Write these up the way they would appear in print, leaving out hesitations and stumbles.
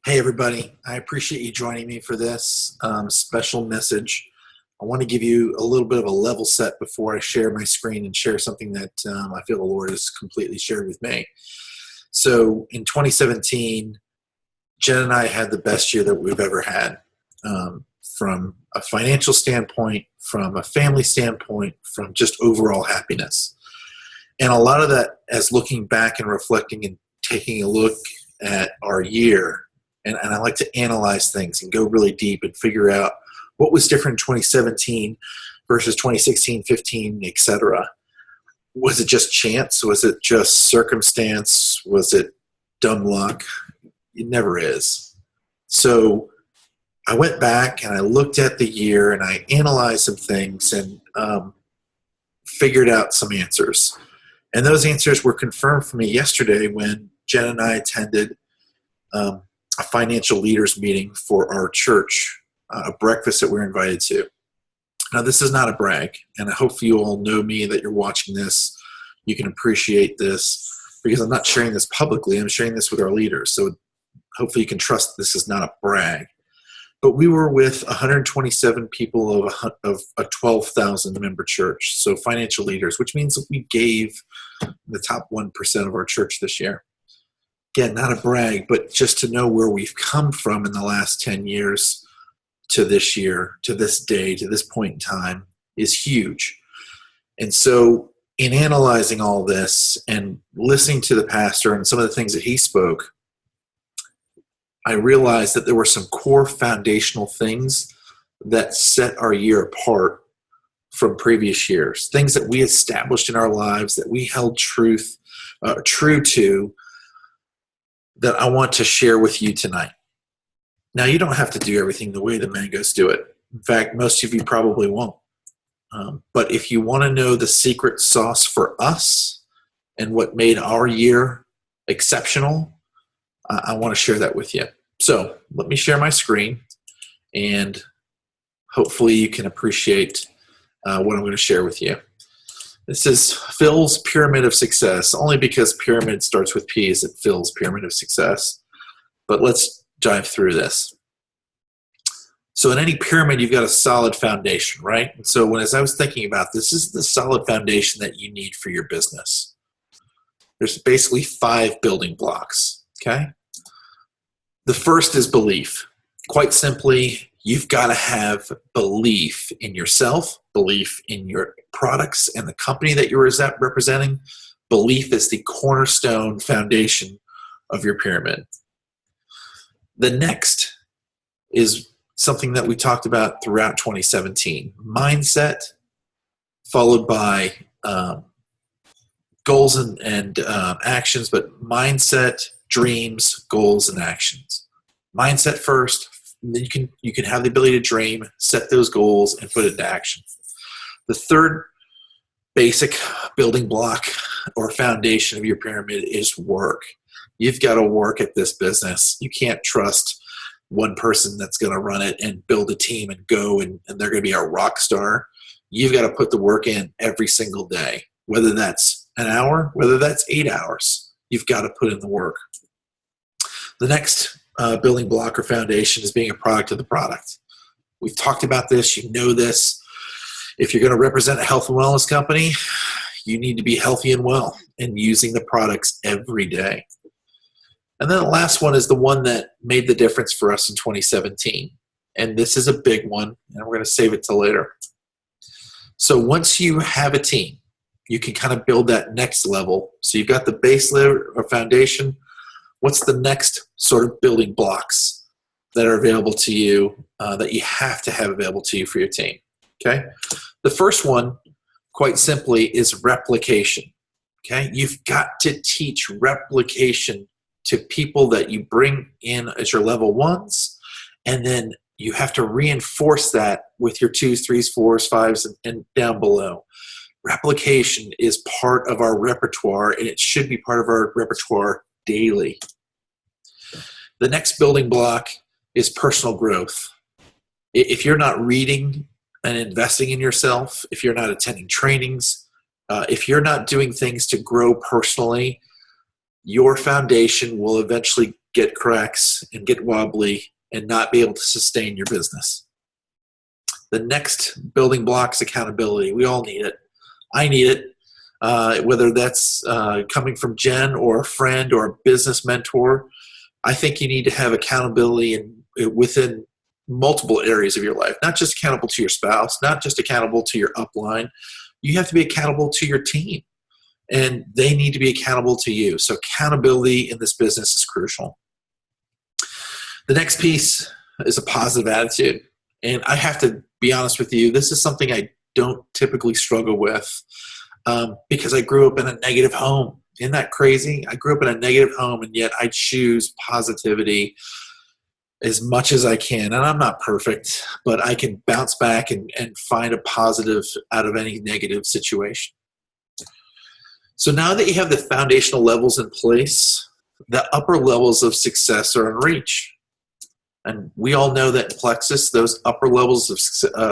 Hey, everybody. I appreciate you joining me for this special message. I want to give you a little bit of a level set before I share my screen and share something that I feel the Lord has completely shared with me. So in 2017, Jen and I had the best year that we've ever had, from a financial standpoint, from a family standpoint, from just overall happiness. And a lot of that, as looking back and reflecting and taking a look at our year, and I like to analyze things and go really deep and figure out what was different in 2017 versus 2016, 15, etc. Was it just chance? Was it just circumstance? Was it dumb luck? It never is. So I went back and I looked at the year and I analyzed some things and figured out some answers. And those answers were confirmed for me yesterday when Jen and I attended a financial leaders meeting for our church, a breakfast that we're invited to. Now, this is not a brag, and I hope you all know me, that you're watching this. You can appreciate this because I'm not sharing this publicly. I'm sharing this with our leaders. So hopefully you can trust this is not a brag. But we were with 127 people of a 12,000 member church, so financial leaders, which means that we gave the top 1% of our church this year. Again, not a brag, but just to know where we've come from in the last 10 years to this year, to this day, to this point in time is huge. And so in analyzing all this and listening to the pastor and some of the things that he spoke, I realized that there were some core foundational things that set our year apart from previous years, things that we established in our lives, that we held true to, that I want to share with you tonight. Now, you don't have to do everything the way the Mangos do it. In fact, most of you probably won't. But if you want to know the secret sauce for us and what made our year exceptional, I want to share that with you. So let me share my screen, and hopefully you can appreciate what I'm going to share with you. This is Phil's Pyramid of Success, only because pyramid starts with P, is it Phil's Pyramid of Success. But let's dive through this. So in any pyramid, you've got a solid foundation, right? And so as I was thinking about this is the solid foundation that you need for your business. There's basically 5 building blocks, okay? The first is belief. Quite simply, you've got to have belief in yourself, belief in your products and the company that you're representing. Belief is the cornerstone foundation of your pyramid. The next is something that we talked about throughout 2017. Mindset, followed by goals and actions, but mindset, dreams, goals, and actions. Mindset first. Then you can have the ability to dream, set those goals, and put it into action. The third basic building block or foundation of your pyramid is work. You've got to work at this business. You can't trust one person that's going to run it and build a team and go and they're going to be a rock star. You've got to put the work in every single day, whether that's an hour, whether that's 8 hours. You've got to put in the work. The next building block or foundation is being a product of the product. We've talked about this. You know this. If you're going to represent a health and wellness company, you need to be healthy and well and using the products every day. And then the last one is the one that made the difference for us in 2017. And this is a big one, and we're going to save it till later. So once you have a team, you can kind of build that next level. So you've got the base layer or foundation. What's the next sort of building blocks that are available to you that you have to have available to you for your team? Okay. The first one, quite simply, is replication. Okay. You've got to teach replication to people that you bring in as your level ones, and then you have to reinforce that with your 2s, 3s, 4s, 5s, and down below. Replication is part of our repertoire, and it should be part of our repertoire daily. The next building block is personal growth. If you're not reading and investing in yourself, if you're not attending trainings, if you're not doing things to grow personally, your foundation will eventually get cracks and get wobbly and not be able to sustain your business. The next building block is accountability. We all need it. I need it, whether that's coming from Jen or a friend or a business mentor. I think you need to have accountability within multiple areas of your life, not just accountable to your spouse, not just accountable to your upline. You have to be accountable to your team, and they need to be accountable to you. So accountability in this business is crucial. The next piece is a positive attitude. And I have to be honest with you, this is something I don't typically struggle with because I grew up in a negative home. Isn't that crazy? I grew up in a negative home, and yet I choose positivity as much as I can. And I'm not perfect, but I can bounce back and find a positive out of any negative situation. So now that you have the foundational levels in place, the upper levels of success are in reach. And we all know that in Plexus, those upper levels of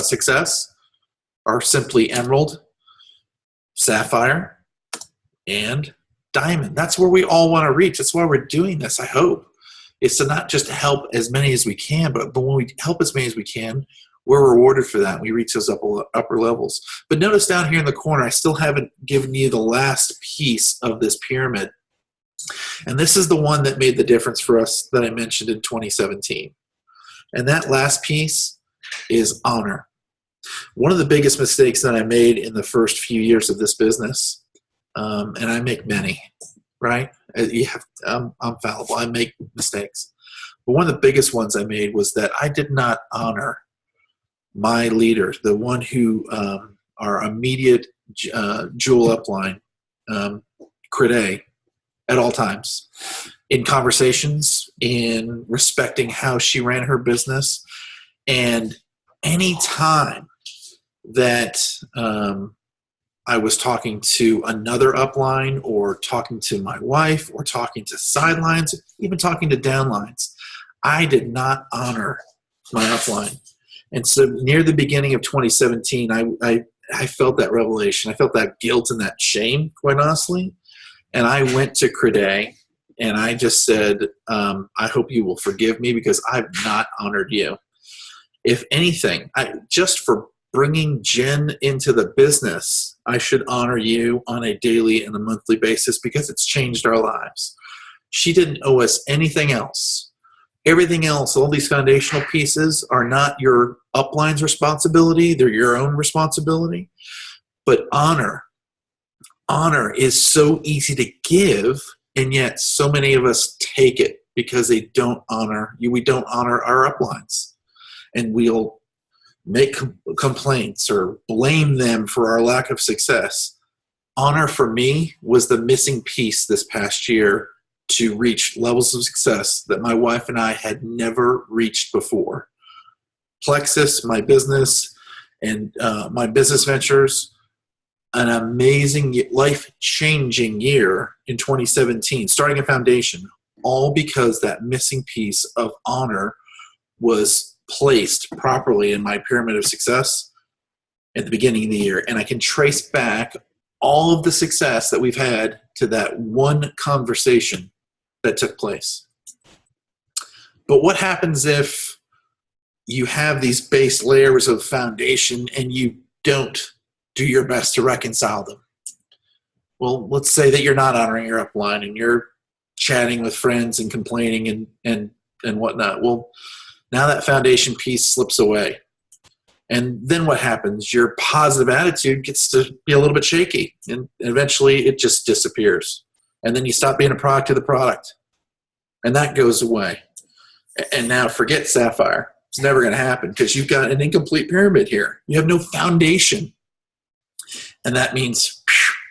success are simply emerald, sapphire, and diamond. That's where we all want to reach. That's why we're doing this, I hope. It's to not just help as many as we can, but when we help as many as we can, we're rewarded for that. We reach those upper levels. But notice down here in the corner, I still haven't given you the last piece of this pyramid. And this is the one that made the difference for us that I mentioned in 2017. And that last piece is honor. One of the biggest mistakes that I made in the first few years of this business, and I make many, right? I'm fallible. I make mistakes. But one of the biggest ones I made was that I did not honor my leader, the one who our immediate jewel upline, Crede, at all times. In conversations, in respecting how she ran her business. And any time that I was talking to another upline or talking to my wife or talking to sidelines, even talking to downlines, I did not honor my upline. And so near the beginning of 2017, I felt that revelation. I felt that guilt and that shame, quite honestly. And I went to Crede and I just said, I hope you will forgive me because I've not honored you. If anything, just for bringing Jen into the business, I should honor you on a daily and a monthly basis because it's changed our lives. She didn't owe us anything else. Everything else, all these foundational pieces are not your upline's responsibility. They're your own responsibility. But honor is so easy to give, and yet so many of us take it because they don't honor you. We don't honor our uplines, and we'll make complaints or blame them for our lack of success. Honor for me was the missing piece this past year to reach levels of success that my wife and I had never reached before. Plexus, my business, and my business ventures, an amazing, life-changing year in 2017, starting a foundation, all because that missing piece of honor was placed properly in my pyramid of success at the beginning of the year. And I can trace back all of the success that we've had to that one conversation that took place. But what happens if you have these base layers of foundation and you don't do your best to reconcile them? Well, let's say that you're not honoring your upline and you're chatting with friends and complaining and whatnot. Well, now that foundation piece slips away. And then what happens? Your positive attitude gets to be a little bit shaky, and eventually it just disappears. And then you stop being a product of the product, and that goes away. And now forget Sapphire. It's never going to happen because you've got an incomplete pyramid here. You have no foundation. And that means,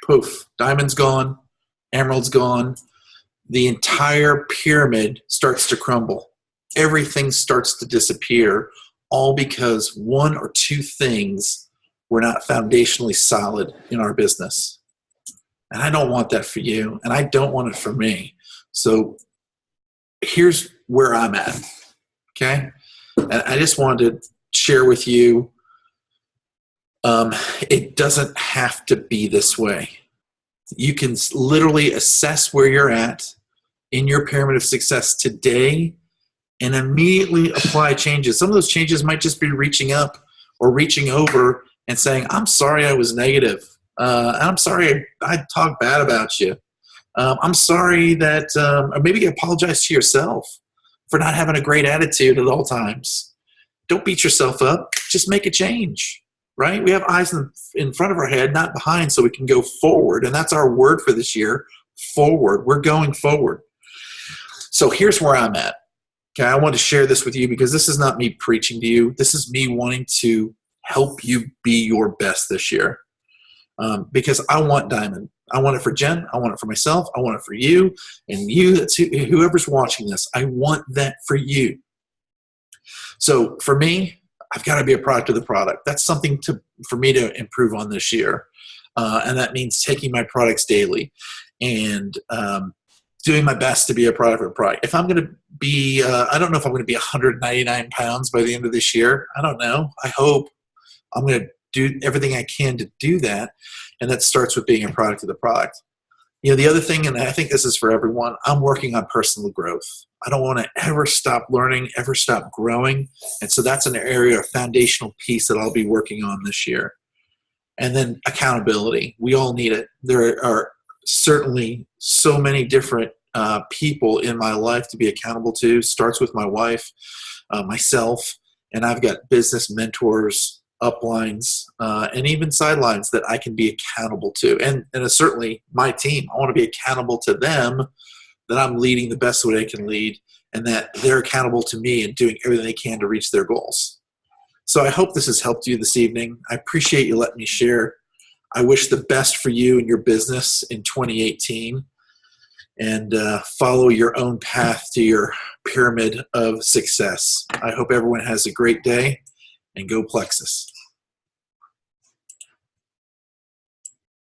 poof, diamond's gone, emerald's gone. The entire pyramid starts to crumble. Everything starts to disappear, all because one or two things were not foundationally solid in our business. And I don't want that for you, and I don't want it for me. So here's where I'm at, okay? And I just wanted to share with you, it doesn't have to be this way. You can literally assess where you're at in your pyramid of success today and immediately apply changes. Some of those changes might just be reaching up or reaching over and saying, I'm sorry I was negative. I'm sorry I talked bad about you. I'm sorry that, or maybe apologize to yourself for not having a great attitude at all times. Don't beat yourself up. Just make a change, right? We have eyes in front of our head, not behind, so we can go forward. And that's our word for this year, forward. We're going forward. So here's where I'm at. Okay, I want to share this with you because this is not me preaching to you. This is me wanting to help you be your best this year. Because I want Diamond. I want it for Jen. I want it for myself. I want it for you. And you, that's whoever's watching this, I want that for you. So for me, I've got to be a product of the product. That's something for me to improve on this year. And that means taking my products daily and doing my best to be a product of the product. If I'm going to be, I don't know if I'm going to be 199 pounds by the end of this year. I don't know. I hope. I'm going to do everything I can to do that. And that starts with being a product of the product. You know, the other thing, and I think this is for everyone, I'm working on personal growth. I don't want to ever stop learning, ever stop growing. And so that's an area, a foundational piece that I'll be working on this year. And then accountability. We all need it. There are certainly so many different people in my life to be accountable to. Starts with my wife, myself, and I've got business mentors, uplines, and even sidelines that I can be accountable to. And certainly my team. I want to be accountable to them, that I'm leading the best way I can lead, and that they're accountable to me and doing everything they can to reach their goals. So I hope this has helped you this evening. I appreciate you letting me share. I wish the best for you and your business in 2018, and follow your own path to your pyramid of success. I hope everyone has a great day, and go Plexus.